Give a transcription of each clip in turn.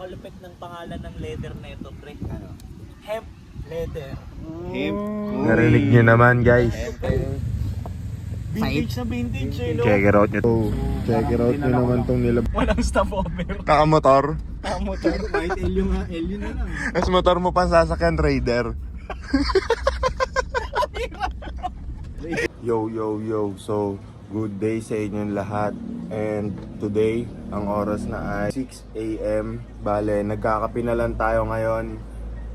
napakalupit ng pangalan ng leather na ito, pre. Ano? Hemp leather. Hemp. Narinig nyo naman guys. Vintage na vintage eh, no? Check it out nyo. Check it out nyo naman tong nilab... Walang stopover. Nakamotor. Motor. Kahit L yung na lang. Mas motor mo pang sasakyan, Raider. Yo, yo, yo. So, good day sa inyong lahat. And today, ang oras na ay 6 AM. Bale, nagkakape na lang tayo ngayon.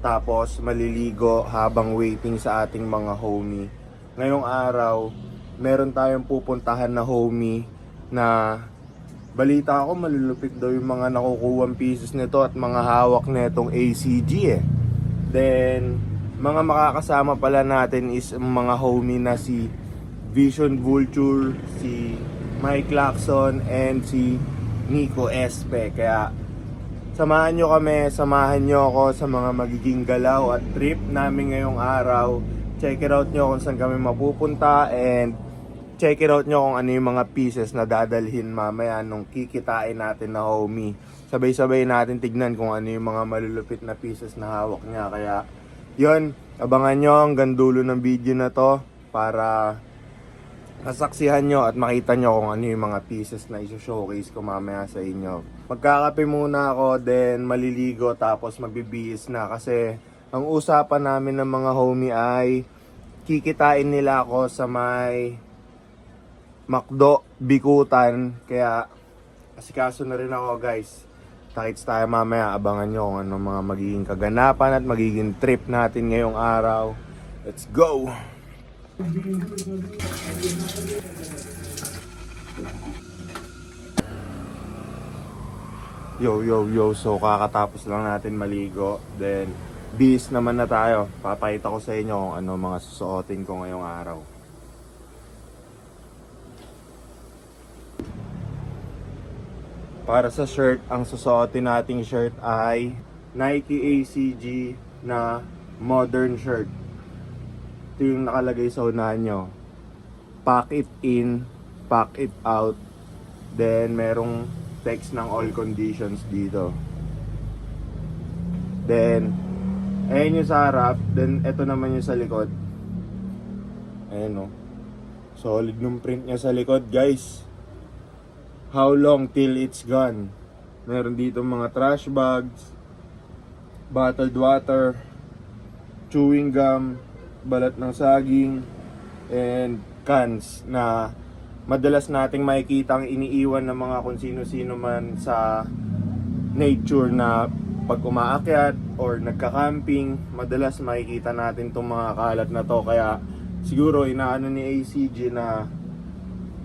Tapos, maliligo habang waiting sa ating mga homie. Ngayong araw, meron tayong pupuntahan na homie na balita ako malulupit daw yung mga nakukuwang pieces nito at mga hawak netong ACG eh. Then, mga makakasama pala natin is mga homie na si Vision Vulture, si Mike Lacson, and si Nico Espe. Kaya, samahan nyo ako sa mga magiging galaw at trip namin ngayong araw. Check it out nyo kung saan kami mapupunta and check it out nyo kung ano yung mga pieces na dadalhin mamaya nung kikitain natin na homie. Sabay-sabay natin tignan kung ano yung mga malulupit na pieces na hawak niya. Kaya yun, abangan nyo hanggang dulo ng video na to para masaksihan nyo at makita nyo kung ano yung mga pieces na iso-showcase ko mamaya sa inyo. Magkakape muna ako, then maliligo, tapos mabibihis na kasi ang usapan namin ng mga homie ay kikitain nila ako sa may McDo, Bikutan. Kaya asikaso na rin ako guys. Takits tayo mamaya, abangan nyo kung ano mga magiging kaganapan at magiging trip natin ngayong araw. Let's go! Yo, yo, yo. So kakatapos lang natin maligo. Then bis naman na tayo. Papakita ko sa inyo kung ano mga susuotin ko ngayong araw. Para sa shirt, ang susuotin nating shirt ay Nike ACG na modern shirt. Ito yung nakalagay sa unahan nyo. Pack it in, pack it out. Then merong text ng all conditions dito. Then ayan yung sa harap. Then ito naman yung sa likod. Ayan o. Solid nung print niya sa likod guys. How long till it's gone? Meron dito mga trash bags, bottled water, chewing gum, balat ng saging, and cans na madalas nating makikita ang iniiwan ng mga kung sino-sino man sa nature na pag umaakyat or nagka-camping, madalas makikita natin itong mga kalat na to. Kaya siguro inaano ni ACG na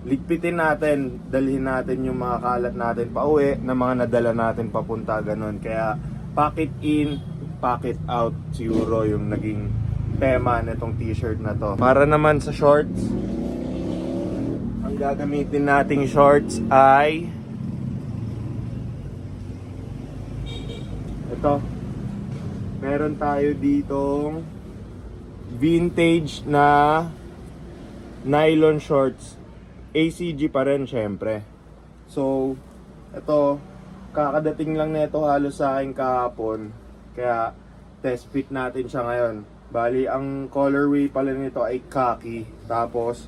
ligpitin natin, dalhin natin yung mga kalat natin pa uwi na mga nadala natin papunta, ganun. Kaya pack it in, pack it out siguro yung naging tema nitong t-shirt na to. Para naman sa shorts, ang gagamitin nating shorts ay ito. Meron tayo ditong vintage na nylon shorts. ACG pa rin syempre. So, ito, kakadating lang nito halos sa akin kahapon. Kaya, test fit natin siya ngayon. Bali, ang colorway pala nito ay khaki. Tapos,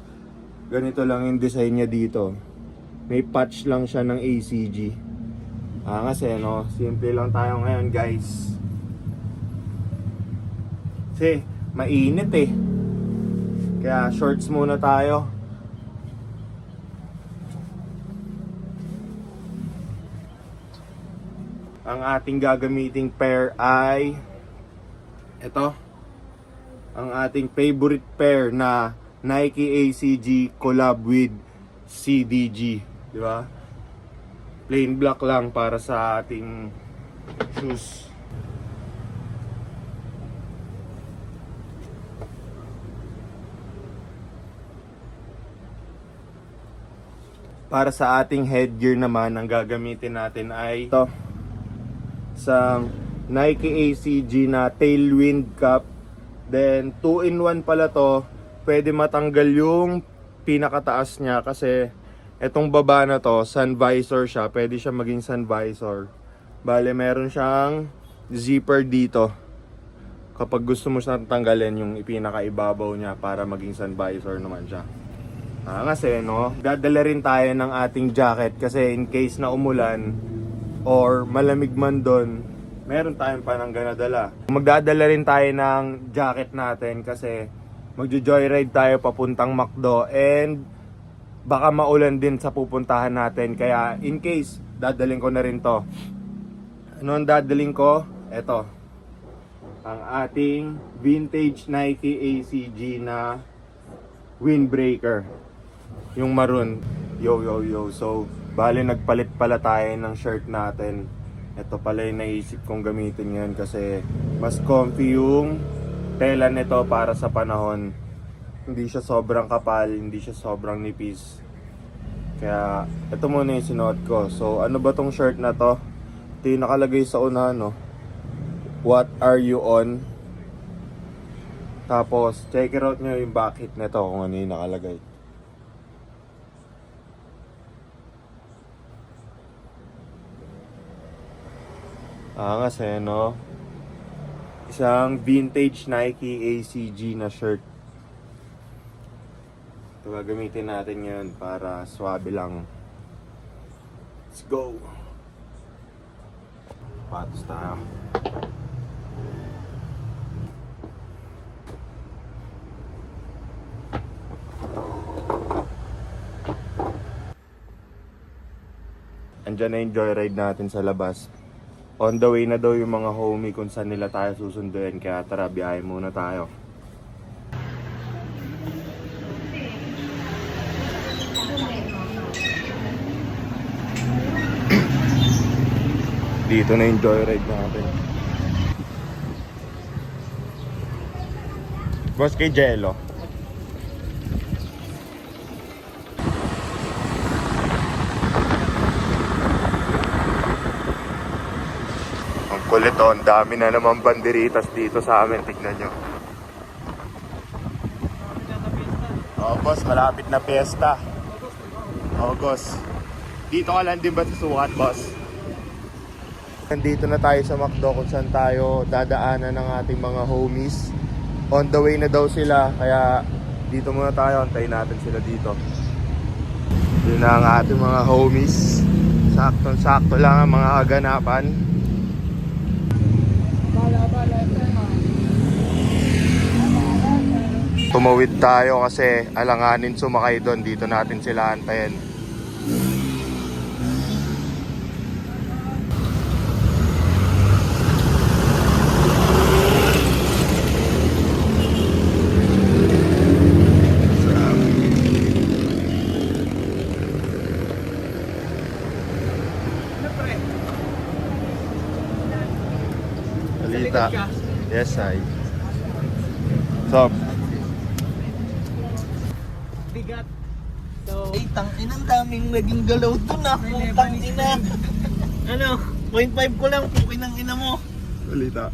ganito lang yung design niya dito. May patch lang siya ng ACG. Kasi no, simple lang tayo ngayon guys. Kasi, mainit eh. Kaya, shorts muna tayo. Ang ating gagamiting pair ay ito. Ang ating favorite pair na Nike ACG collab with CDG, di ba? Plain black lang para sa ating shoes. Para sa ating headgear naman, ang gagamitin natin ay ito. Sa Nike ACG na tailwind cap. Then 2-in-1 pala to. Pwede matanggal yung pinakataas niya kasi etong baba na to, sun visor siya. Pwede siya maging sun visor. Bale, meron siyang zipper dito. Kapag gusto mo siyang tanggalin yung ipinakaibabaw niya para maging sun visor naman siya. Kasi no, dadala rin tayo ng ating jacket kasi in case na umulan or malamig man doon, meron tayong panangga na dala. Magdadala rin tayo ng jacket natin kasi magjo-joyride tayo papuntang McDo and baka maulan din sa pupuntahan natin. Kaya in case, dadaling ko na rin to. Ano ang dadaling ko? Eto. Ang ating vintage Nike ACG na windbreaker. Yung maroon. Yo. So, bale nagpalit pala tayo ng shirt natin. Ito pala yung naisip kong gamitin ngayon kasi mas comfy yung tela nito para sa panahon. Hindi siya sobrang kapal, hindi siya sobrang nipis. Kaya, ito muna yung sinuot ko. So, ano ba tong shirt na to? Ito yung nakalagay sa una, no? What are you on? Tapos, check it out nyo yung backit nito kung ano yung nakalagay. Kasi, no? Isang vintage Nike ACG na shirt. Ito gagamitin natin ngayon para swabe lang. Let's go! Patos tayo. Andyan na yung joyride natin sa labas. On the way na daw yung mga homie kung saan nila tayo susunduin. Kaya tara, biyahe muna tayo. Dito na yung joyride natin. Boss, kay Jello. Ang kulit oh, ang dami na naman banderitas dito sa amin, tignan nyo. Boss, malapit na piyesta. August. Dito ka lang din ba sa sukat, boss? Nandito na tayo sa McDo kung saan tayo dadaanan ng ating mga homies. On the way na daw sila, kaya dito muna tayo, antayin natin sila dito. Yun na ang ating mga homies. Saktong-sakto lang ang mga kaganapan. Tumawid tayo kasi alanganin sumakay doon. Dito natin sila antayin. Salita. Yes, I. So, Bigat. So, tangin, ang daming naging galaw dun ah. Putang ina. Ano, 0.5 ko lang, pukin ng ina mo. salita.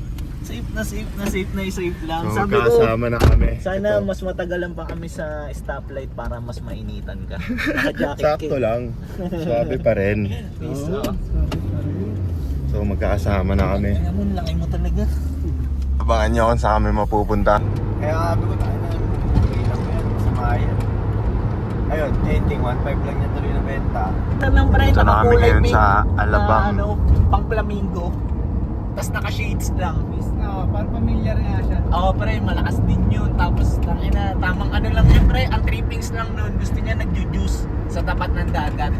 Safe na safe lang. So, Sabi ko, magkasama na kami. sana Ito. mas matagalan pa kami sa stoplight para mas mainitan ka. Naka-jacket Sakto lang. Swabe pa rin. Please, So, magkakasama na kami. Kaya mo, laki mo talaga. Abangan nyo kung saan kami mapupunta. Kaya sabi ko tayo na ilang yan sa Maya. Ayun, ending 1.5 lang niya tuloy na benta. Ito lang pre, Ito na kami nakakulay ngayon pink sa Alabang. na ano, pang flamingo. Tapos naka-shades lang. Parang familiar nga siya. Oo pre, malakas din yun. Tapos tangina, tamang ano lang yun pre, ang trippings lang nun. Gusto niya nagjujuice sa tapat ng dagat.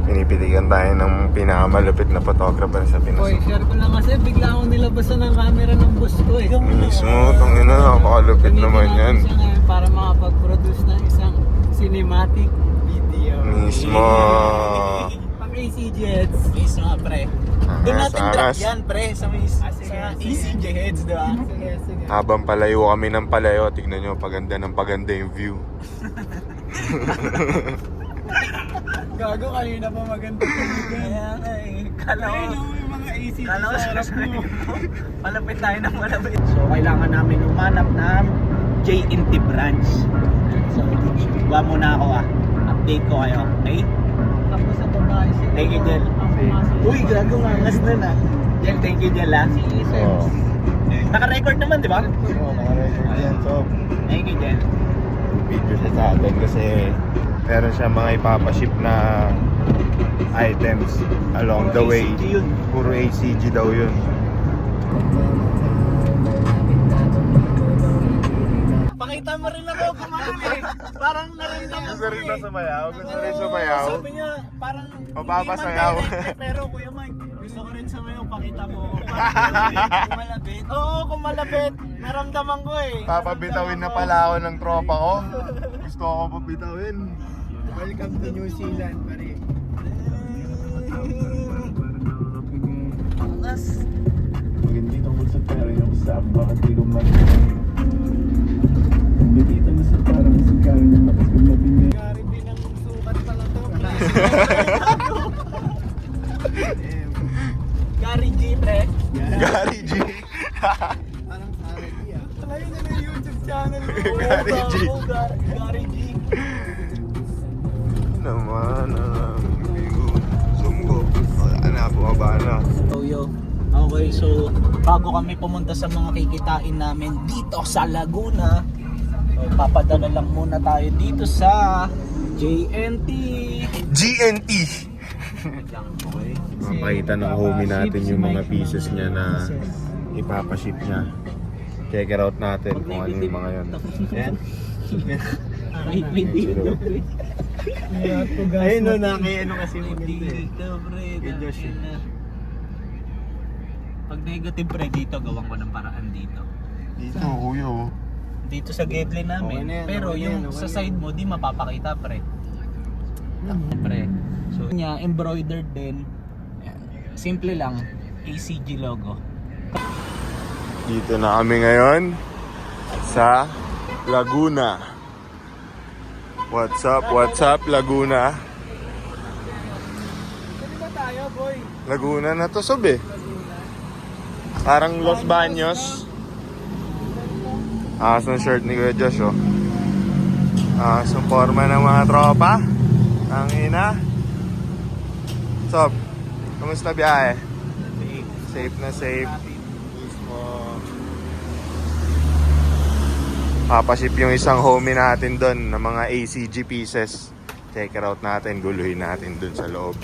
Pinipitigan tayo ng pinakamalupit na photographer sa Pinas. Oy, share ko lang kasi bigla akong nilabasan ng camera ng boss ko eh. Mismo, tangina, napakalupit naman yan. Siya ngayon para makapag-produce ng isang cinematic video. Mismo. Pang ACG heads. Please mga pre. Doon natin drop Angas. yan pre, sa sige. ECG heads, di ba? Sige. Habang palayo kami ng palayo, tignan nyo, paganda ng paganda yung view. Gago, kanina pa maganda tubig yan. Kaya nga eh, kala ko. Ayun, yung mga ACG Kala ko sa harap mo. malapit tayo ng malapit. So, kailangan namin umanap ng JNT branch. So, buwa muna ako ah. Update ko kayo. Okay? Tapos sa babae sila. Thank you, Jel. Ang Uy, gago mangas na na. Jel, thank you Jel ah. Oo. Naka-record naman, di ba? Oo, naka-record yan. So, Thank you Jel. video siya sa atin kasi meron siya mga ipapaship na items along the way. ACG yun. Puro ACG daw yun. Pakita mo rin ako kung ano eh. Parang naramdaman Gusto rin ba eh. sumayaw? Gusto rin Oo, sumayaw? Sabi niya, parang Mapapasayaw. hindi man direct, pero Kuya Mike, gusto ko rin sumayaw, pakita mo ako. Kung malapit? Oo, kung malapit. Naramdaman ko eh. Papabitawin na pala ako ng tropa ko. Gusto ako papitawin. Welcome to New Zealand, pare. Angas. Maganda kang usap pero yung sa bakit di naman nakita mo sa parang sa karin ng lakas ng mabingay. Gary B ng sukat pala to. Gary G, pre. Gary G. Parang Sarah G ah. Talaga na yung YouTube channel ko. Gary G. Oo, Gary G. Naman ang sumbo. Wala na, bumaba na. So yo, okay, so bago kami pumunta sa mga kikitain namin dito sa Laguna, so, papadala lang muna tayo dito sa JNT. GNT. Okay. Mapakita ng homie natin yung mga pieces niya na ipapaship niya. Check it out natin kung ano yung mga yun. Yan. Wait, Ayun no, ano kasi maganda eh. dito, pre. Kay Josh, eh. tangina. Pag negative, pre, dito, gawin ko ng paraan dito. Dito, kuya. oh. Dito sa gateway namin. Okay na yan, Pero okay na yung yan, okay sa na side mo, di mapapakita, pre. Pre. So, niya, embroidered din. Ayan. Simple lang. ACG logo. Dito na kami ngayon sa Laguna. What's up, Laguna? Pwede ba tayo, boy? Laguna na to, sob eh. Parang Los Baños. Ahas ng shirt ni Kuya Josh, oh. Ahas ng forma ng mga tropa. Ang ina. Sob, kamusta biyahe? Safe na safe. Papaship yung isang homie natin doon ng mga ACG pieces. Check it out natin, guluhin natin doon sa loob.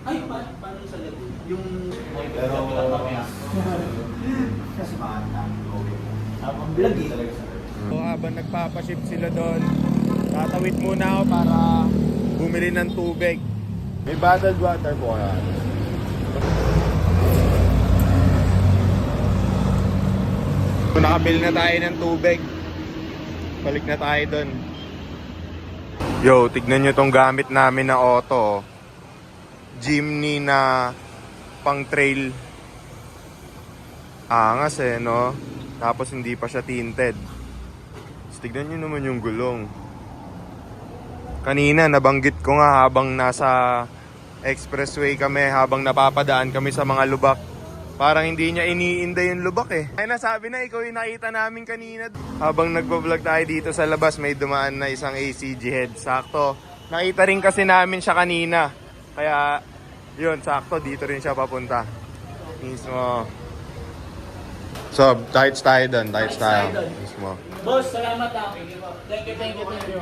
Ay, paano sa Laguna? Yung... Habang vlog eh. So, habang nagpapaship sila doon, tatawid muna ako para bumili ng tubig. May bottled water po kaya. So, nakabili na tayo ng tubig. Balik na tayo doon. Yo, tignan nyo tong gamit namin na auto. Jimny na pang trail. Angas eh, no? Tapos hindi pa siya tinted. Tapos tignan nyo naman yung gulong. Kanina, nabanggit ko nga habang nasa expressway kami, habang napapadaan kami sa mga lubak. Parang hindi niya iniinda yung lubak eh. Ay nasabi na, ikaw yung nakita namin kanina. Habang nagbablog tayo dito sa labas, may dumaan na isang ACG head. Sakto. Nakita rin kasi namin siya kanina. Kaya, yun, sakto, dito rin siya papunta. Mismo. So, tights tayo doon. Tights tayo. Mismo. Boss, salamat ah. Thank you.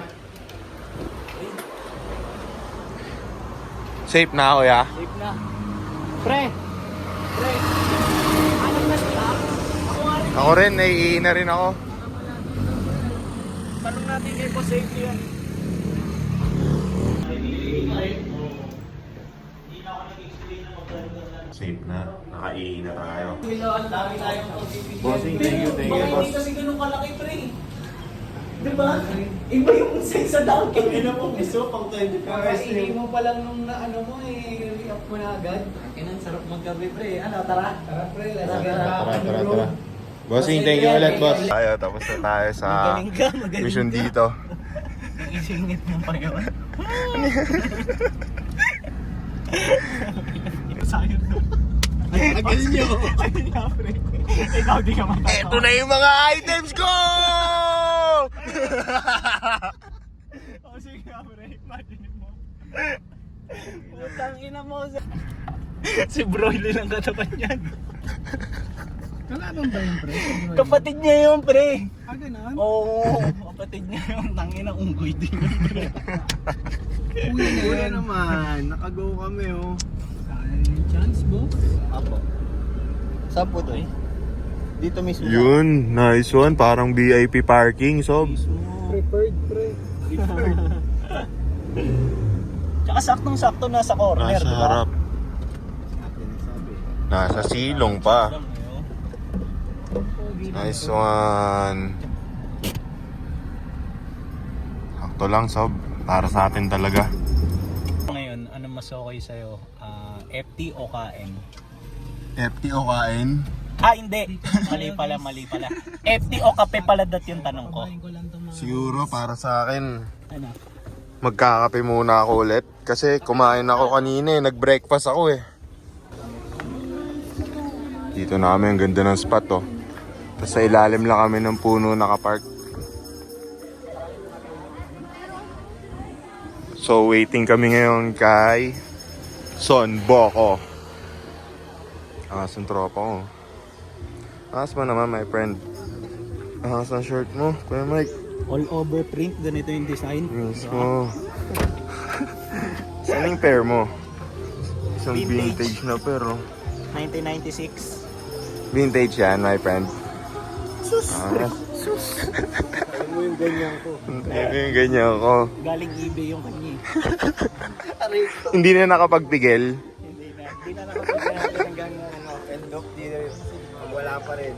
Safe na ako, ya? Safe na. Pre! Anong na sila? Ako nga rin. Ako rin, naiihi na rin ako. Tanong natin kay Boss Safety yun. Safe na. Nakaihi na tayo. Ang dami tayong pag-ibigyan. Bossing, thank you, Baka boss. hindi kasi ganun kalaki, pre. Diba? Iba yung size sa Dunkin. Ina mo, gusto pang 20 Kakainin mo pa lang nung ano mo eh, re-up mo na agad. Ang sarap maggabi, pre. Ano, tara? Tara pre, let's Tara, get tara, back on the road. Tara. Bossing, thank you ulit, boss. Tayo, tapos na tayo sa Magaling ka, magaling mission ka. dito. Isingit ng Panginoon. Sayang to. Tagal nyo! Ayun nga, pre. Ikaw di ka matatawa. Ito na yung mga items ko! O sige nga, pre. Imagine mo. Putang ina mo. Si Broly lang katawan yan. Kalaban ba yun, pre? Kapatid niya yun, pre. Ganun? Oo, kapatid niya yun. Tangina, unggoy din yun, pre. Kuya naman, nakago kami oh. Chance, boss. Apo. Saan po doon? Dito mismo. Yun, nice one. Parang VIP parking, Sob. Preferred, pre. Tsaka saktong-sakto nasa corner, Nasa diba? harap. Nasa silong pa. Nice one. Sakto lang, Sob. Para sa atin talaga. Ngayon, ano mas okay sa'yo? FT o KM? FT o kain? Hindi. Mali pala. FT o kape pala dat yung tanong ko. Siguro para sa akin, Ano? magkakape muna ako ulit. Kasi kumain ako kanina eh. Nag-breakfast ako eh. Dito namin, ang ganda ng spot oh. Tapos sa ilalim lang kami ng puno nakapark. So waiting kami ngayon kay Son Boko. Angas ang tropa ko. Angas mo naman my friend. Angas ang shirt mo, Kuya Mike. All over print, ganito yung design. Mismo. Saan yung pair mo? Isang Vintage. vintage na pero. 1996. Vintage yan my friend. Angas. Alam mo yung ganyan ko. Ano yung ganyan ko. Galing eBay yung kanya. Hindi na nakapagpigil. Hindi na nakapagpapagay. Hanggang end of the year, wala pa rin.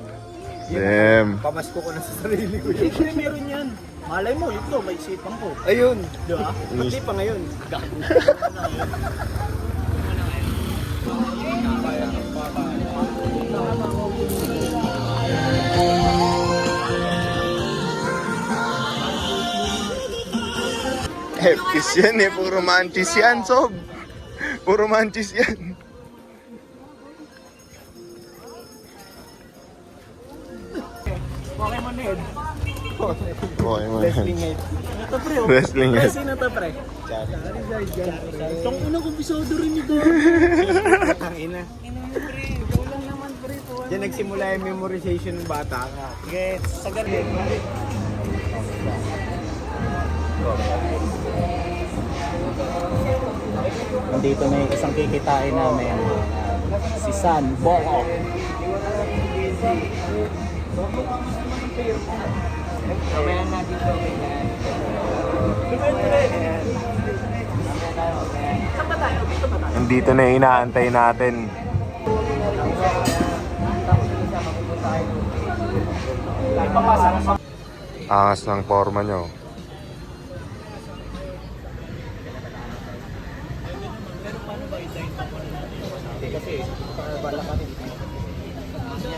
Damn. Pamasko ko na sa sarili ko yun. Siyempre meron yan. Malay mo, ito, may isipan ko. Ayun. Diba? Hindi pa ngayon. Gago. Hepkis yan eh. Puro manchis yan, Sob. Puro manchis yan. Pokemon head. Okay mo Wrestling head. Ito pre, oh. Wrestling Pre, head. sino to pre? Itong una kumpisado rin ito. Ang ina. Diyan nagsimula yung memorization ng bata ka. Gets, sa galit. Nandito na yung isang kikitain namin. Si San Boko. Nandito na yung inaantay natin. Angas ng forma nyo.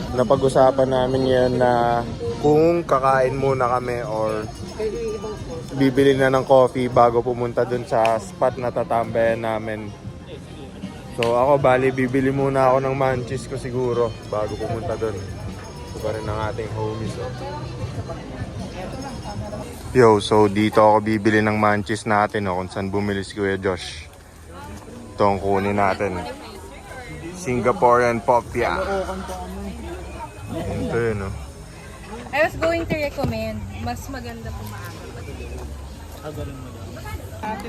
Napag-usapan namin yan na kung kakain muna kami or bibili na ng coffee bago pumunta dun sa spot na tatambayan namin. So ako bali bibili muna ako ng manchis ko siguro bago pumunta dun. Ito pa rin ang ating homies. Oh. Yo, so dito ako bibili ng manchis natin kung saan bumili si Kuya Josh. Ito ang kunin natin. Singaporean Popia. Ito yun, no? I was going to recommend, mas maganda pumaangat.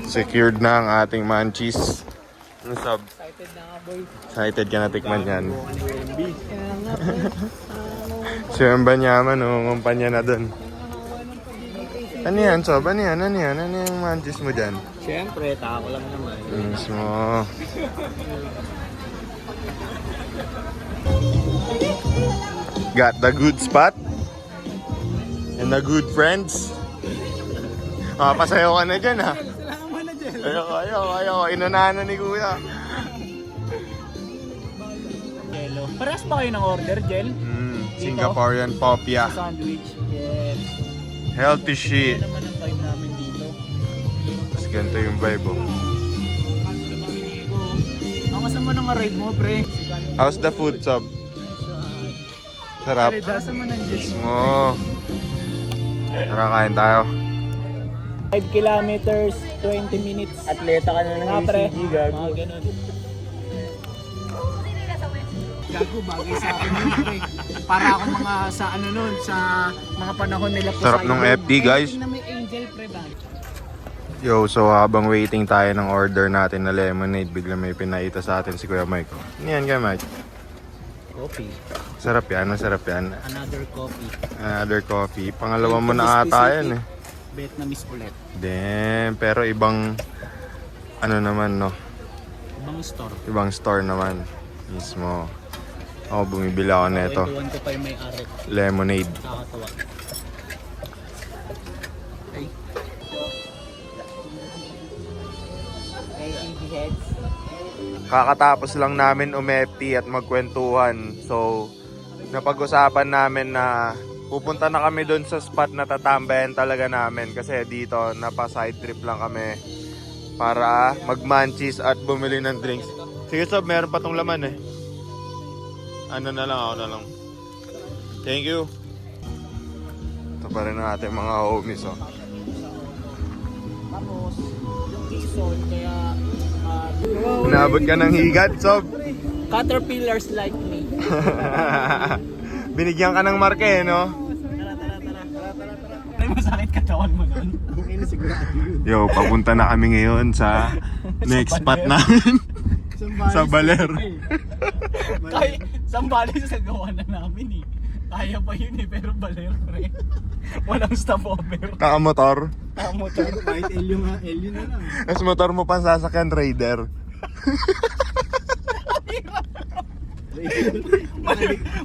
Secured na ang ating manchis. Ano sab? Excited na nga boy. Excited ka na tikman yan. Si Banyaman, kumpanya na dun. Ano yan, Sob? Ano yan? Ano yan? Ano yung manchis mo dyan? Siyempre, tako lang naman. Mismo. Got the good spot and the good friends. Pasayaw ka na dyan, ha? Ayoko. Inunahan na ni Kuya. Jello. Parehas ba kayo ng order, Jel? Singaporean Popia. Sandwich. Yes. Healthy shit. Ano naman ang vibe namin dito? Mas ganito yung vibe, oh. Ang kasama ng ride mo, pre. How's the food, Sob? Sarap. Kasama ng juice. Oo. Tara, kain tayo. 5 kilometers 20 minutes. Atleta ka na ng Nga, pre. ACG, gago. Mga ganun. Gago, bagay sa akin yun, pre. Para akong mga sa ano nun, sa mga panahon nila po Sarap nung FD, guys. Anything na may angel, pre, ba? Yo, so habang waiting tayo ng order natin na lemonade, bigla may pinaita sa atin si Kuya Mike. Ano yan, Kuya Mike? Coffee. Sarap yan, masarap yan. Another coffee. Another coffee. Pangalawa mo na ata yan eh. Vietnamese ulit. Damn, pero ibang ano naman no, Ibang store. ibang store naman mismo. Ako bumibili ako nito, Kwentuhan ko pa yung may-ari. lemonade. Nakakatawa. Ay. Kakatapos lang namin umepti at magkwentuhan. So, napag-usapan namin na pupunta na kami doon sa spot na tatambayan talaga namin. Kasi dito, napa-side trip lang kami para mag-munchies at bumili ng drinks. Sige Sob, meron pa tong laman eh. Ano na lang, ako na lang. Thank you. Ito pa rin ang ating mga homies oh. Tapos, yung reason kaya Inabot ka ng higat, Sob. caterpillars like me. Binigyan ka ng marke, no? Ay, masakit katawan mo nun. Yo, papunta na kami ngayon sa next spot namin. Sa Baler. Kaya, sambali sa gawa na namin eh. Kaya pa yun eh, pero baler pre. Walang stopover. Nakamotor. Motor. Kahit Elyo nga, Elyo na lang. As motor mo pa sasakyan, Raider.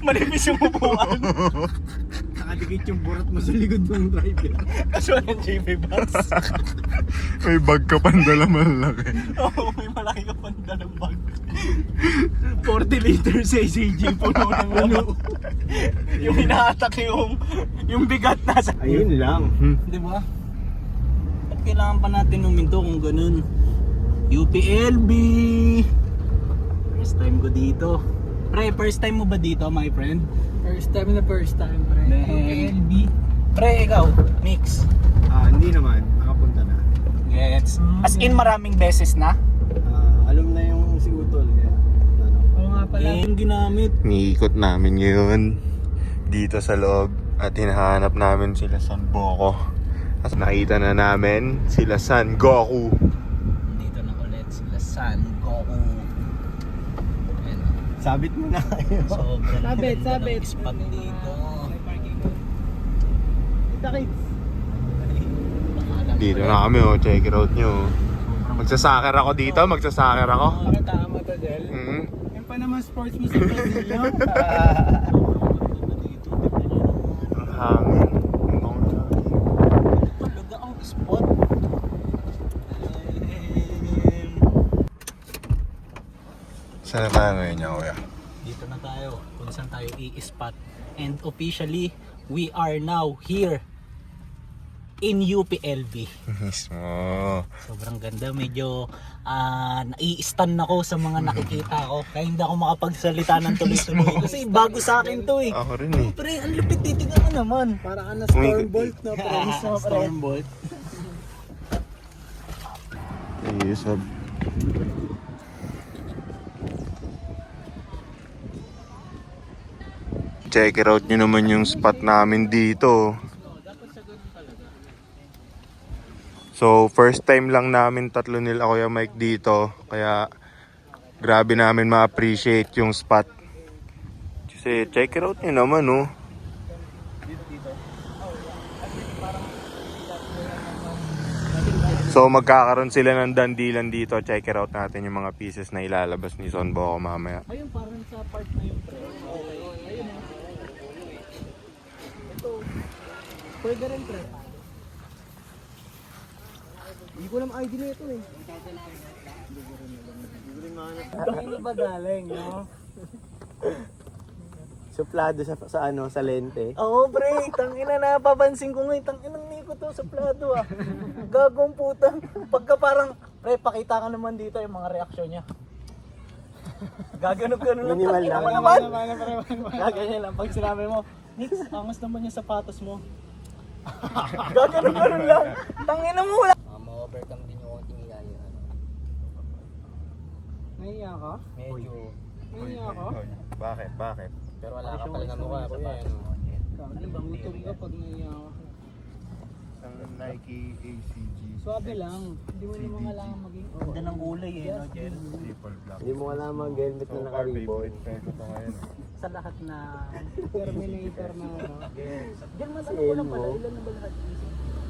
Manipis yung upuan. Nakadikit yung burat mo sa likod ng driver. Kaso ng JB Box. May bag ka pandala malaki. Oo, may malaki ka pang dalang bag. 40 liters ACG puno ng ano. Yung hinaatak yung bigat nasa. Ayun lang. Di ba? At kailangan pa natin uminto kung ganun. UPLB! First time ko dito. Pre, first time mo ba dito, my friend? First time, pre. UPLB. Pre, ikaw, mix. Hindi naman. Nakapunta na. Gets. As in maraming beses na? Alam na yung si Utol. Kaya, ano. Oo nga pala. Yung ginamit. Niikot namin ngayon dito sa loob at hinahanap namin sila San Boko. At nakita na namin sila San Goku. Dito na ulit sila San Goku. Ayan. Sabit mo na kayo. Sobrang Sabit, ganda sabit. ng spot dito. Kita kids. Dito na kami oh, check it out nyo. Magsasaker ako dito, magsasaker ako. Pakita ka matagal. Yan pa naman sports mo sa Brazil. Ang hangin. Talaga ang spot. Saan na tayo ngayon niya, kuya? Dito na tayo kung saan tayo i-spot. And officially, we are now here in UPLB. Mismo. Sobrang ganda. Medyo nai-stun ako sa mga nakikita ko. Kaya hindi ako makapagsalita ng tuloy-tuloy. Kasi bago sa akin to eh. Ako rin eh. Pre, ang lupit titignan mo naman. Para ka na Stormbolt, no? Stormbolt. Yes, check it out nyo naman yung spot namin dito. So, first time lang namin tatlo nila Kuya Mike dito. Kaya, grabe namin ma-appreciate yung spot. Kasi, check it out nyo naman, oh. So, magkakaroon sila ng dandilan dito. Check it out natin yung mga pieces na ilalabas ni Son Boko mamaya. Ayun, parang sa part na yun. Pre. Okay. Ayun o. Ito. Pwede rin pre. Hindi ko alam ID na ito eh. Ano ba galing, no? Suplado sa ano, sa lente. Oo, pre. Tangina na. Papansin ko ngayon. Tanginang niko to sa plado ah. Gagong puta. Pagka parang, pre, pakita ka naman dito yung mga reaksyon niya. Gaganap-ganon lang. Minimal lang. Tangina naman. Gaganyan lang. Pag sinabi mo, Nix, angas naman yung sapatos mo. Gaganap-ganon lang. Tangina mo wala. Ma-overcome din yung Nahiya ka? Medyo. Nahiya ka? Bakit? Bakit? Pero wala ka pala na mukha, kuya. Ano? Gutom ka pag nahiya ka. Ang Nike ACG. Swabe lang. Hindi mo naman kailangan maging... Ganda ng kulay eh, no, Jer? Triple black. Hindi mo alam mag-helmet na So far, naka-ribbon. favorite pair ko to ngayon. Sa lahat na Terminator na ano. Diyan mas ano Si ko lang Elmo. pala, ilan na ba lahat?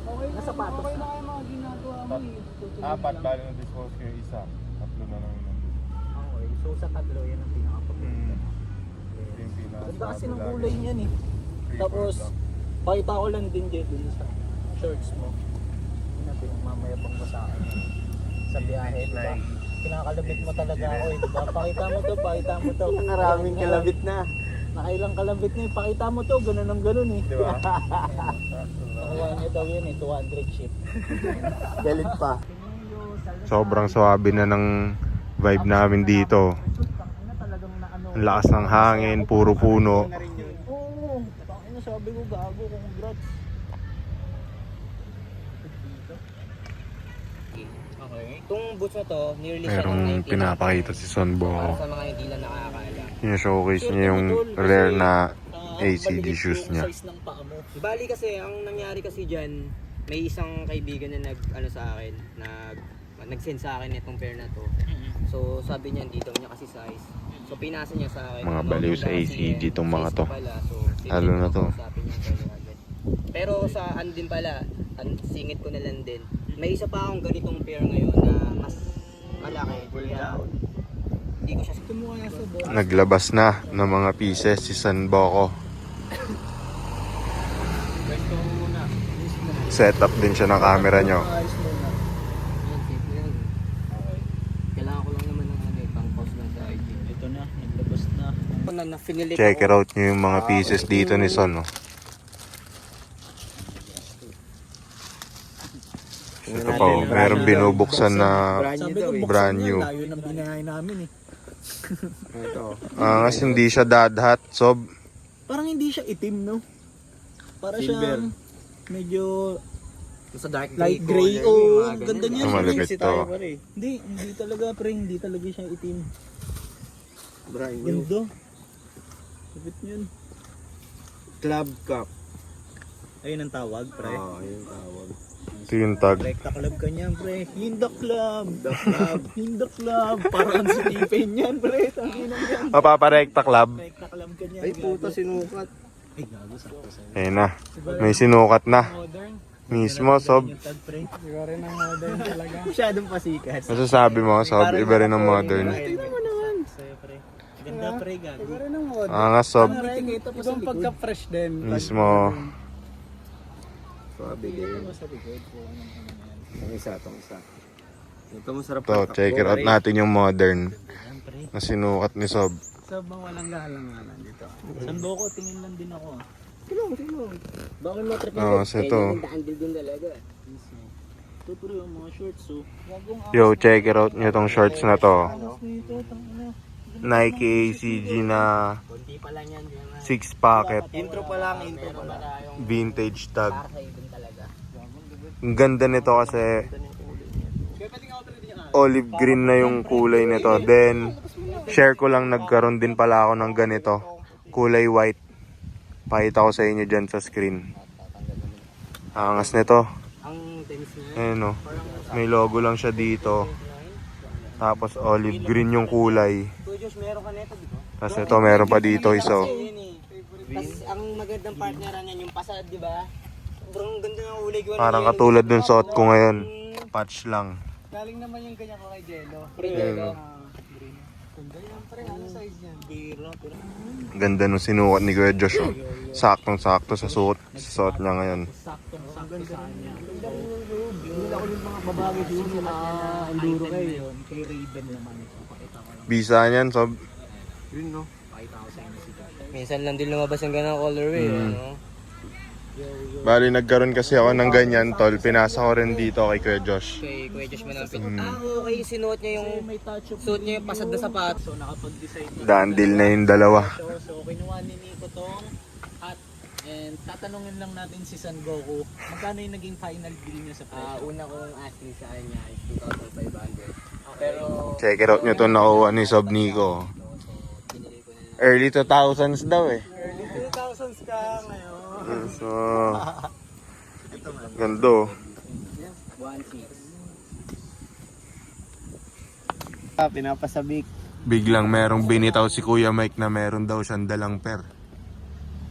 Okay na, sapatos. Okay na kayo mga ginagawa mo eh. Tutuloy Apat, lang. bali na dispose ko yung isa. Tatlo na lang yun. Okay, so sa tatlo, yan ang pinaka-paganda. Yung pinaka- Ganda kasi ng kulay niyan eh. Tapos, pakita ko lang din dyan dun sa shorts mo. Yun natin, mamaya pang basa ka niya. Sa biyahe, di ba? Kinakalabit mo talaga ako eh, di ba? Pakita mo to, pakita mo to. Maraming kalabit na. Nakailang kalabit na eh, pakita mo to, ganun ang ganun eh. Di ba? Nakuha niya daw yun eh, 200 ship. Galit pa. Sobrang swabe na ng vibe namin dito. Ang lakas ng hangin, puro puno. Oo, tangina sabi ko gago, congrats. Okay. Itong boots na to, nearly siya ng Merong 19. pinapakita si Sonbo. Para sa mga hindi lang nakakaalam. Yung-showcase niya yung rare na ACG shoes niya. Size ng paa mo. Bali kasi, ang nangyari kasi dyan, may isang kaibigan na nag-send sa akin itong pair na to. So sabi niya, hindi daw niya kasi size. So pinasa niya sa akin. Mga baliw sa ACG tong mga to. So, Lalo na to. sabi niya, pero sa ano din pala, singit ko na lang din. May isa pa akong ganitong pair ngayon na mas malaki. Kaya, hindi ko siya Kumuha na sa box. Naglabas na ng mga pieces si San Boko. Setup din siya ng camera nyo. Ayos muna. Yan, safe na yan. Kailangan ko lang naman ng pang-post lang sa IG. Ito na, naglabas na. Finilit Check it ako. out nyo yung mga pieces dito ni Son. Oh. Ito pa, oh, meron binubuksan na Sabi ko, buksan brand yan, new. layo ng binahay namin eh. Ito. Kasi hindi siya dadhat. So, Parang hindi siya itim, no? Para Silver. siyang medyo Sa dark light gray. Oo, ang ganda niya. malupit to. Hindi talaga, pre. Hindi talaga siya itim. Brand new. Ganda. Kapit yun. Club cup. Ayun ang tawag, pre. Oo, yun tawag. Ito yung tag. Rekta club ka niyan, pre. Hinda club. Hinda club. Parang si Tipen yan, pre. Tanginang yan. Mapaparekta club. Rekta club ka niyan. Ay, puta, sinukat. Ay, gago sakto sa'yo. Ayun na. May sinukat na. Modern. Mismo, Sob. Yung tag, pre. Siguro rin ang modern talaga. Masyadong pasikat. Masasabi mo, Sob, iba rin ang modern. Tingnan mo naman. Sa'yo, pre. Ganda, pre, gago. Iba rin ang modern. Angas, Sob. Ibang pagka-fresh din. Mismo. Sabi din. Itong isa, itong isa. Ito masarap. Ito, check it out natin yung modern na sinukat ni Sob. Sa bang walang galang nga nandito. San Boko, tingin lang din ako. Bakit mo trip Oo, so ito. handle din talaga. Ito, pre, yung mga shorts, so. Wagong Yo, check it out nyo tong shorts na to. alas nito, tangina. Nike ACG na Kunti pa lang yan. 6 pocket Intro pa lang, intro pa lang. vintage tag. Para sa ibon talaga. Ang ganda nito kasi olive green na yung kulay nito. Then, share ko lang, nagkaroon din pala ako ng ganito. Kulay white. Pakita ko sa inyo dyan sa screen. Angas nito. Ang tennis na Ayan o. May logo lang siya dito. Tapos olive green yung kulay. Kuya Josh, meron ka neto dito? Tapos ito, meron pa dito isa. Yun eh. Tapos ang magandang partneran niyan yung pasad, di ba? Sobrang ganda ng kulay ko. Parang katulad dun suot ko ngayon. Patch lang. Galing naman yung ganyan ko kay Jello. Ayan. Ganda yan, pre. Ano size yan? Bira, pero. Ganda nung sinukat ni Kuya Josh. Oh. Saktong-sakto sa suot niya ngayon. Saktong-sakto sa kanya. Hindi ako yung mga babagay dito yung mga enduro kayo. Kay Raven naman. So, pakita ko lang. Bisa niyan, Sob. Yun, no? Pakita ko sa inyo si Josh. Minsan lang din lumabas yung ganang colorway, ano? Bali, nagkaroon kasi ako ng ganyan, tol. Pinasa ko rin dito kay Kuya Josh. Kay Kuya Josh malapit. Okay, sinuot niya yung May touch of suot niya yung pasad na sapat. So, nakapag-decide na. Dandil na yung dalawa. So, kinuha ni Nico tong hat. And tatanungin lang natin si San Goku, magkano yung naging final bill niya sa presyo? Una kong asking sa kanya is 2,500. Pero Check it out nyo to nakuha ni Sob Nico. binili ko na lang. Early 2000s daw eh. Early 2000s ka ngayon. So, gando. 1.6. Pinapasabik. Biglang merong binitaw si Kuya Mike na meron daw siyang dalang per.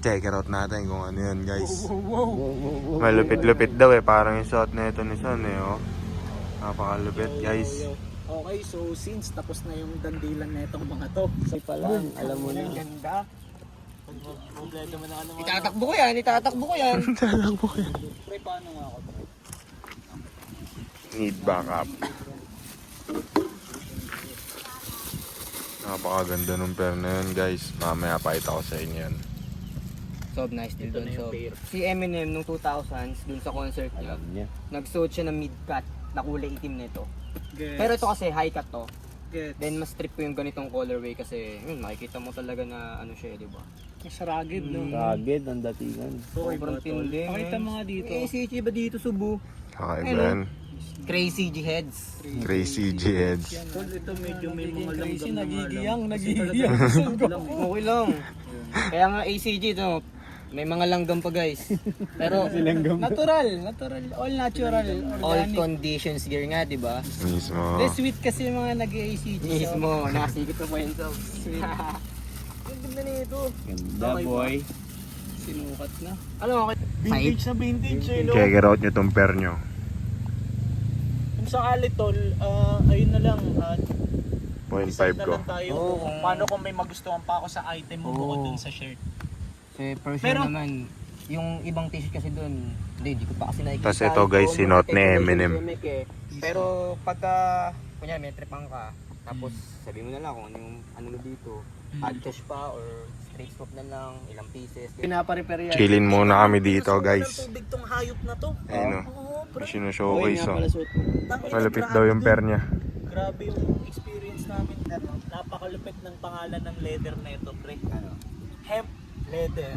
Check it out natin kung ano yun, guys. Malupit-lupit daw eh. Parang yung shot na ito ni Son eh, oh. Napakalupit, guys. Okay, so since tapos na yung dandilan na itong mga to. So Pala, alam mo na. ganda. Kompleto mo na ano. Itatakbo ko yan, itatakbo ko yan. Pre, paano nga ako? Pre? Need backup. Napakaganda nung per na yun, guys. Mamaya pakita ko sa inyo yun. Sob, nice deal Ito doon, na yung Sob. pair. Si Eminem nung 2000s, dun sa concert niya, Niya. nagsuot siya ng mid-cut na kulay itim nito. Gets. Pero ito kasi high cut to. Gets. Then mas trip ko yung ganitong colorway kasi yun, makikita mo talaga na ano siya, di ba? Mas rugged, no? Rugged ang datingan. Sobrang tindi. Pakita mo nga dito. Eh, si Ichi ba dito, Subu? Kakaiba yan. Crazy G heads. Crazy G heads. Tol, ito medyo may mga langgam na nagigiyang. Okay lang. Kaya nga ACG to, may mga langgam pa guys. Pero Natural, all natural, all conditions gear nga, di ba? Mismo. sweet kasi yung mga nag-ACG. Mismo, nakasigit na po yun, Sob. Ang ganda nito. Ganda boy. Sinukat na. Alam mo, Vintage na vintage, eh, no? Check it out nyo tong per nyo. Kung sakali, tol, ayun na lang. 0.5 Decide na ko. lang tayo. Oo. Paano kung may magustuhan pa ako sa item mo bukod dun sa shirt? for sure Pero- naman, yung ibang t-shirt kasi doon, hindi ko pa kasi nakikita. Tas ito, guys, yung sinuot ni decoration Eminem. gimmick eh. Pero pagka, kunya may tripang ka, tapos sabi mo na lang kung ano mo dito, hard cash pa or straight swap na lang, ilang pieces. Pinapa-repair yan. Chillin muna kami dito, Nasuot ng guys. tubig tong hayop na to. Ayun o. Oo, pre. Sinushow nga oh. pala suot mo. Tangina, Malupit grabe daw yung dun. per niya. Grabe yung experience namin. Napakalupit ng pangalan ng leather na ito, pre. Hemp leather.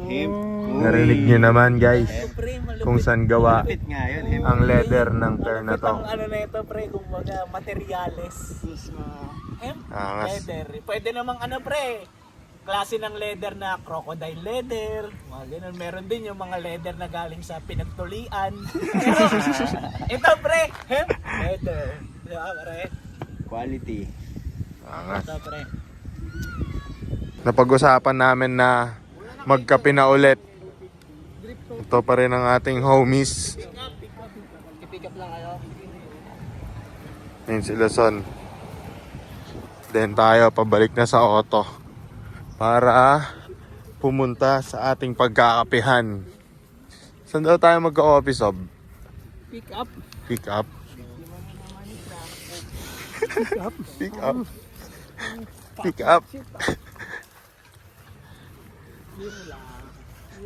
Hemp. Narinig nyo naman, guys. Ito, pre, malupit. Kung saan gawa Malapit nga yun. Hemp. ang leather ng per na Malupit to. ang ano na ito, pre, kumbaga materials. Hemp Angas. leather. Pwede namang ano, pre, klase ng leather na crocodile leather. Mga ganun. Meron din yung mga leather na galing sa pinagtulian. Pero, ito, pre, hemp leather. Diba, pre? Quality. Angas. Ito, pre. Napag-usapan namin na magkape na ulit. Ito pa rin ang ating homies. I-pick up lang kayo. Ayun sila, Son. Then tayo, pabalik na sa auto. Para pumunta sa ating pagkakapihan. Saan daw tayo magka-office, Sob? Pick up. Pick up? Pick up? Pick up?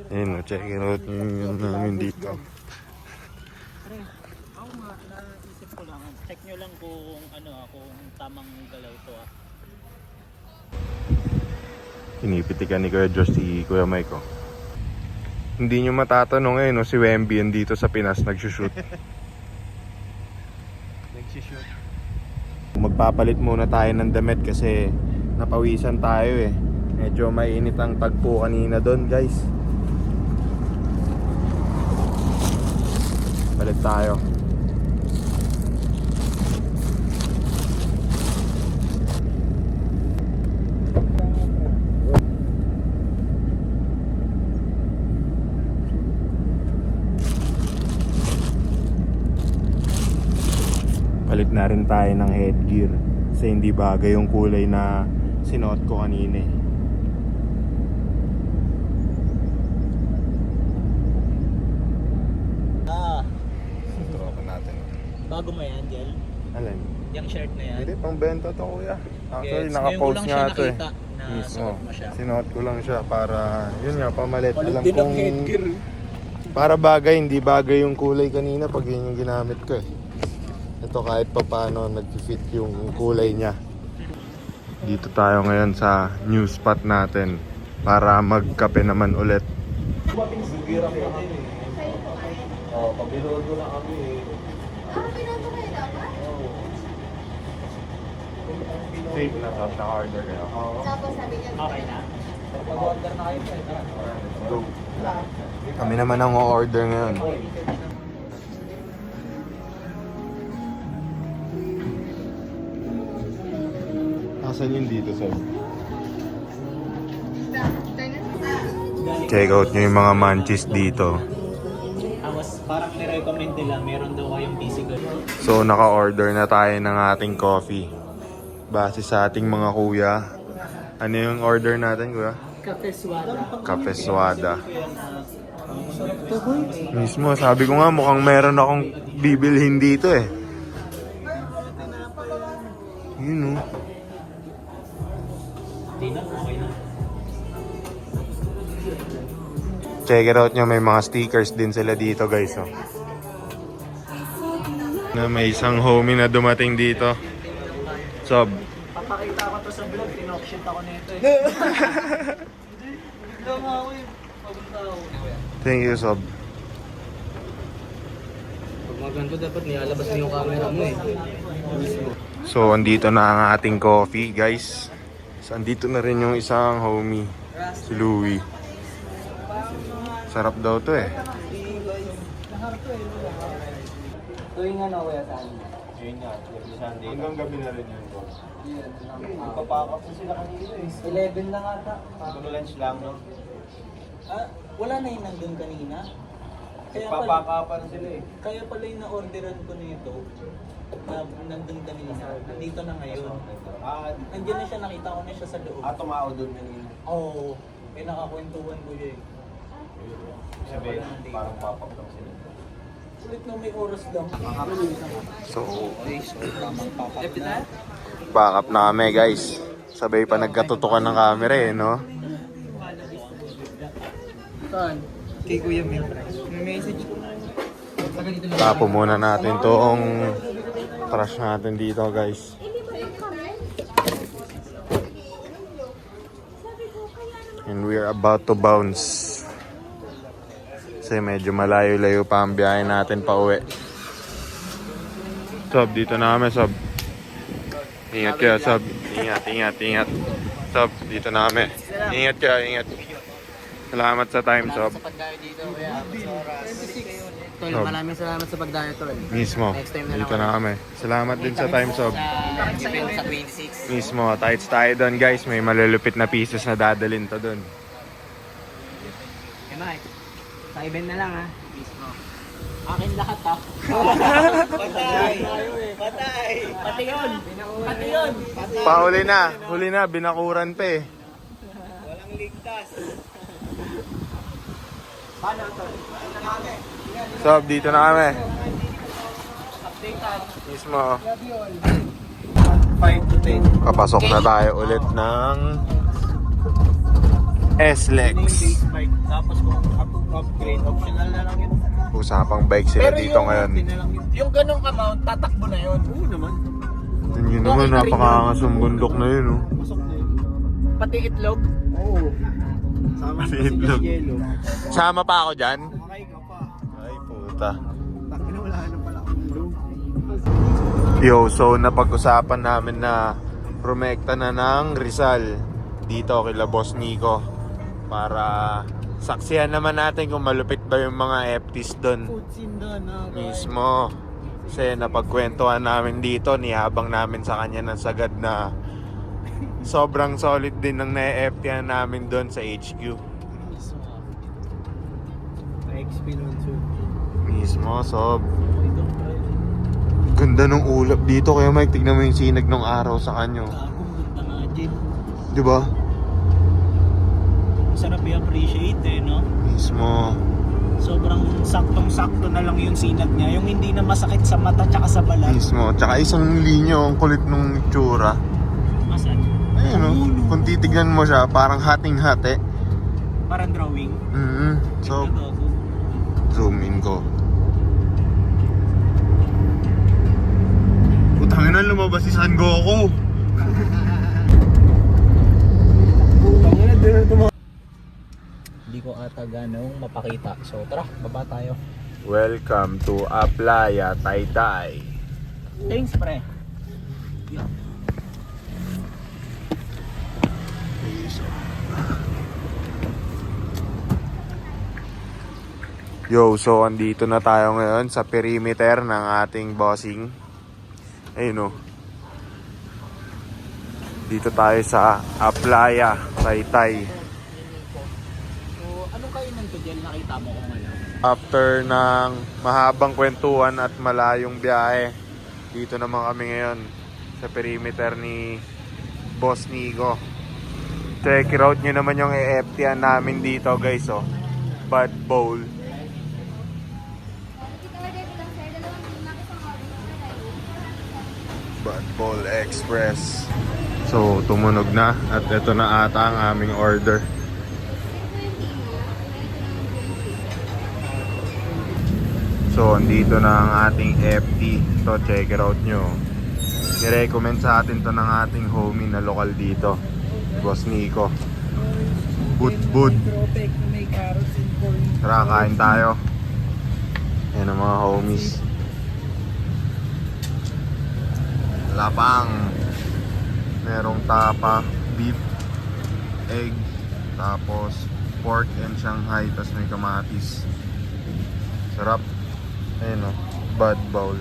Ayun, check it out yung namin dito. Pre, ako nga, naisip ko lang. Check nyo lang kung ano, kung tamang galaw to ah. Pinipitikan ni Kuya Josh si Kuya Mike, oh. Hindi nyo matatanong eh, no, si Wemby yan dito sa Pinas nagsushoot. Nagsishoot. Magpapalit muna tayo ng damit kasi napawisan tayo eh. Medyo mainit ang tagpo kanina doon, guys. Palit tayo. Palit na rin tayo ng headgear kasi hindi bagay yung kulay na sinuot ko kanina eh. Tropa natin. Bago mo yan, Jel? Alin? Yung shirt na yan. Hindi, pang benta to, kuya. Actually, Gets. naka-post Ngayon ko lang nga siya to eh. nakita na Mismo. suot mo siya. Sinuot ko lang siya para, yun nga, pamalit. Palit Alam din ang kong headgear. para bagay, hindi bagay yung kulay kanina pag yun yung ginamit ko eh. Ito kahit pa paano nag-fit yung kulay niya. Dito tayo ngayon sa new spot natin para magkape naman ulit. Safe na Sob, naka-order kayo. Okay na. Pag-order na kayo. Go. Kami naman ang order ngayon. Asan yung dito, Sob? Check out nyo yung mga manchis dito. Parang nirecommend nila, meron daw kayong physical. So, naka-order na tayo ng ating coffee. Base sa ating mga kuya. Ano yung order natin, kuya? Cafe Suada. Cafe Suada. Mismo, sabi ko nga mukhang meron akong bibilhin dito eh. Yun oh. Check it out nyo, may mga stickers din sila dito guys oh. Na may isang homie na dumating dito. Sob. Papakita ko to sa vlog, tinokshit ako nito eh. Thank you, Sob. Pag maganda dapat nilalabas mo yung camera mo eh. So, andito na ang ating coffee, guys. So, andito na rin yung isang homie, si Louie. Sarap daw to eh. Tuwing ano kuya saan? Yun nga, every Sunday. Hanggang gabi na rin yun. Papakap na sila kanina eh. 11 lang ata. Lunch lang, no? Wala na yung nandun kanina. Kaya pala, Papakapan na sila eh. kaya pala yung na-orderan ko nito na nandun kanina. Nandito na ngayon. Nandiyan na siya, nakita ko na siya sa loob. Tumao doon kanina. Oo. Eh nakakwentuhan ko yun. Sabi, parang papap lang sila. Ulit na may oras lang. So, Tamang papat na. back up na kami, guys. Sabay pa nagkatutukan ng camera eh, no? Saan? Kay Kuya Mel. May message ko. Tapo muna natin toong trash natin dito, guys. And we are about to bounce. Kasi medyo malayo-layo pa ang biyahe natin pa uwi. Sob, dito na kami, Sob. Ingat kaya, Sob. Ingat. Sob, dito na kami. Ingat kaya, ingat. Salamat sa time, Sob. Sa pagdayo dito kuya. Tol, Sob. maraming salamat sa pagdayo tol. Mismo, Next time na lang dito na kami. Salamat din sa time, Sob. Sa event sa 26. Mismo, tights tayo doon, guys. May malulupit na pieces na dadalhin to doon. Okay, Mike. Sa event na lang ha. Mismo. Akin lahat ha. Patay! Patay! Pati yun! Pati yun! Huli na, binakuran pa eh. Walang ligtas. Sob, dito na kami. Mismo. 5 to 10. Papasok na tayo ulit ng S-Lex. Tapos kung upgrade, optional na lang yun. Usapang bike sila dito ngayon. Yung ganong amount, tatakbo na yun. Oo naman. Yun naman, napakaangasong bundok na yun. Oh. Pati itlog. Oo. Sama Pati sa itlog. yelo. Sama pa ako dyan? Makay ka pa. Ay, puta. Takin na wala na pala akong blue. Yo, so napag-usapan namin na promekta na ng Rizal dito kila Boss Nico para saksihan naman natin kung malupit ba yung mga FTs doon. Mismo. Kasi napagkwentuhan namin dito, nihabang namin sa kanya ng sagad na sobrang solid din ng na-FThan namin doon sa HQ. XP nun, so. Mismo, sob. Ganda ng ulap dito, kaya Mike, tignan mo yung sinag ng araw sa kanyo. Di ba? Sarap i-appreciate eh, no? Mismo. Sobrang saktong-sakto na lang yung sinag niya. Yung hindi na masakit sa mata tsaka sa balat. Mismo. Tsaka isang linya, ang kulit nung itsura. Masan? Ayun o, kung titignan mo siya, parang hating-hati. Parang drawing. So, zoom in ko. Putangin na, lumabas si San Goku. Hindi ko ata ganong mapakita. So tara, baba tayo. Welcome to Aplaya, Taytay. Thanks pre. Yo, so andito na tayo ngayon sa perimeter ng ating bossing. Ayun o. Dito tayo sa Aplaya, Taytay. So, anong kainan to dyan? Nakita mo ko ngayon. After ng mahabang kwentuhan at malayong biyahe, dito naman kami ngayon sa perimeter ni Boss Nico. Check it out nyo naman yung EFT-an namin dito guys, oh. Bad Bowl. Bad Bowl Express. So, tumunog na at ito na ata ang aming order. So, andito na ang ating FT. So, check it out nyo. Nirecommend sa atin to ng ating homie na lokal dito, Boss Nico. Bud. Tara, kain tayo. Yan ang mga homies. Lapang. Merong tapa, beef, egg, tapos pork and Shanghai, tapos may kamatis. Sarap. Ayun o, Bad Bowl.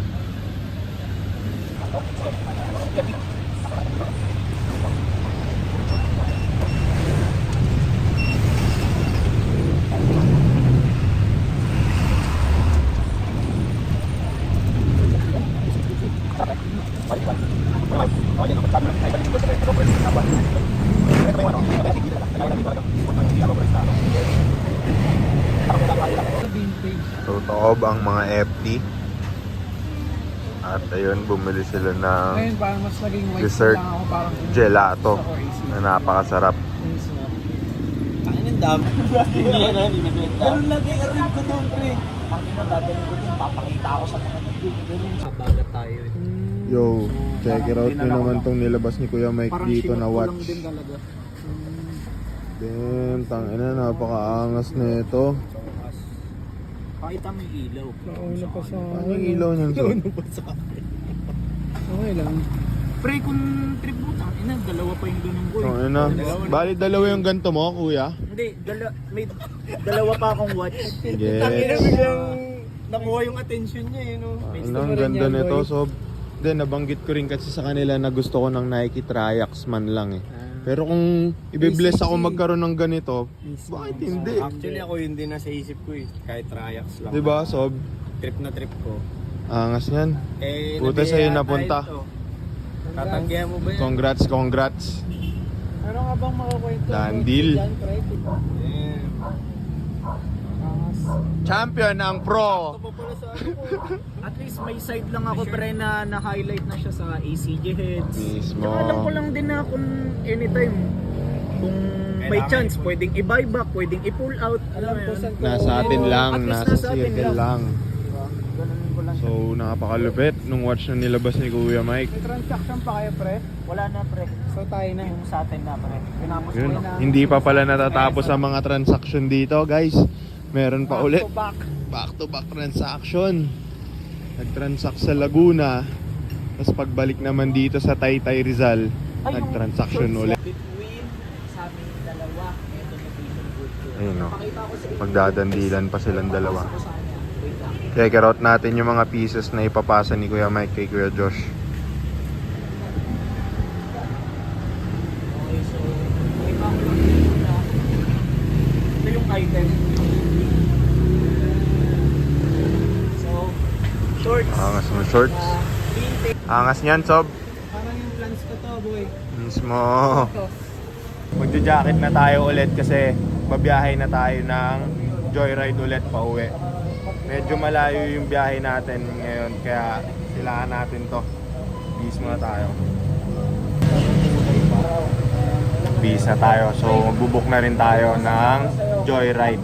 So, toob ang mga FT. At ayun, bumili sila ng Ngayon, parang mas naging white dessert lang ako. Parang gelato na napakasarap. Kain ng dami. Hindi yan ha, hindi nabenta. Ganun lagi yung rib ko doon, pre. Ang ina, dadalhin ko doon. Papakita ako sa mga nag-ganun. Kabagat tayo eh. Yo, check it out nyo naman tong nilabas ni Kuya Mike Parang dito na sinot ko lang watch. din talaga. Damn, tangina, napakaangas na ito. Pakita mo yung ilaw. Nauna pa sa... Ano yung ilaw niyan to? Okay lang. Pre, kung trip mo, ina, dalawa pa yung ganun ko eh. Tangina, bali dalawa yung ganto mo, Kuya? Hindi, may dalawa pa akong watch. Yes. Nakuha yung attention niya eh, no? Ano, ang ganda nito. So, then nabanggit ko rin kasi sa kanila na gusto ko ng Nike Triax man lang eh. Pero kung i-bless ako magkaroon ng ganito, bakit hindi? Actually ako yun din nasa isip ko eh. Kahit triax lang. Diba, Sob? Trip na trip ko. Angas yan. Eh, Buti sa'yo napunta. Tatanggihan mo ba yan? Congrats. Ano nga bang makakwento? Dandil. Yeah. Champion ang pro. At least may side lang ako pre na na-highlight na siya sa ACG Heads. Mismo. Tsaka alam ko lang din na kung anytime, kung may chance, pwedeng i-buyback, pwedeng i-pull out. Alam mo yun? Nasa atin lang, At least nasa nasa atin circle lang. Ganun ko lang. So, nakapakalupit nung watch na nilabas ni Kuya Mike. May transaction pa kayo pre? Wala na pre. So tayo na yung sa atin na pre. Pinapos ko Yun, na. hindi pa pala natatapos ang mga transaction dito, guys. Meron pa ulit. Back to back. Back-to-back transaction. Nag-transact sa Laguna. Tapos pagbalik naman dito sa Taytay Rizal, Ay, nag-transaction yung ulit. between sa aming dalawa, ito na vision good ko. Ayun o. Pakita ko sa inyo. Magdadandilan pa silang dalawa. Ko sa kanya. Wait lang. Check out natin yung mga pieces na ipapasa ni Kuya Mike kay Kuya Josh. Okay, so pakita ko lang dito na ito yung item. So, shorts. Angas mo shorts. Vintage. Angas niyan, Sob. Parang yung plans ko to, boy. Mismo. Magja-jacket na tayo ulit kasi babiyahe na tayo ng joyride ulit pa uwi. Medyo malayo yung biyahe natin ngayon kaya kailangan natin to. Bis muna tayo. Bis na tayo. So magbubuk na rin tayo ng joyride.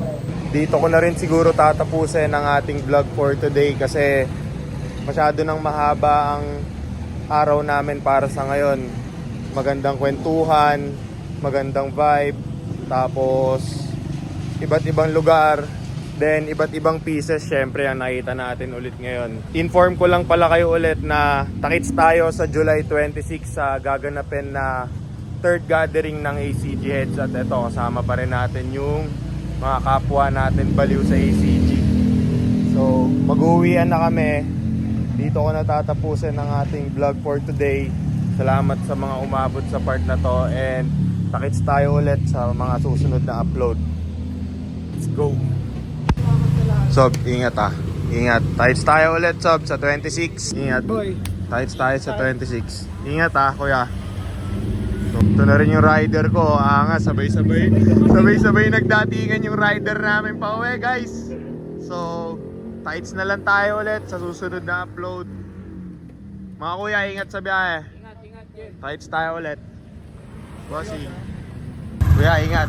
Dito ko na rin siguro tatapusin ang ating vlog for today kasi masyado nang mahaba ang araw namin para sa ngayon. Magandang kwentuhan, magandang vibe, tapos iba't ibang lugar, then iba't ibang pieces syempre ang nakita natin ulit ngayon. Inform ko lang pala kayo ulit na takits tayo sa July 26 sa gaganapin na third gathering ng ACG Heads at ito kasama pa rin natin yung mga kapwa natin baliw sa ACG. So mag-uwian na kami. Dito ko natatapusin ang ating vlog for today. Salamat sa mga umabot sa part na to and takits tayo ulit sa mga susunod na upload. Let's go! Sob, ingat ah. Ingat. Tights tayo ulit, Sob, sa 26. Ingat. Tights tayo sa 26. Ingat ah, kuya. So, ito na rin yung rider ko. Sabay-sabay. Sabay-sabay nagdatingan yung rider namin pa uwi, guys. So, tights na lang tayo ulit sa susunod na upload. Mga kuya, ingat sa biyahe. Ingat. Tights tayo ulit. Bossy. Kuya, ingat.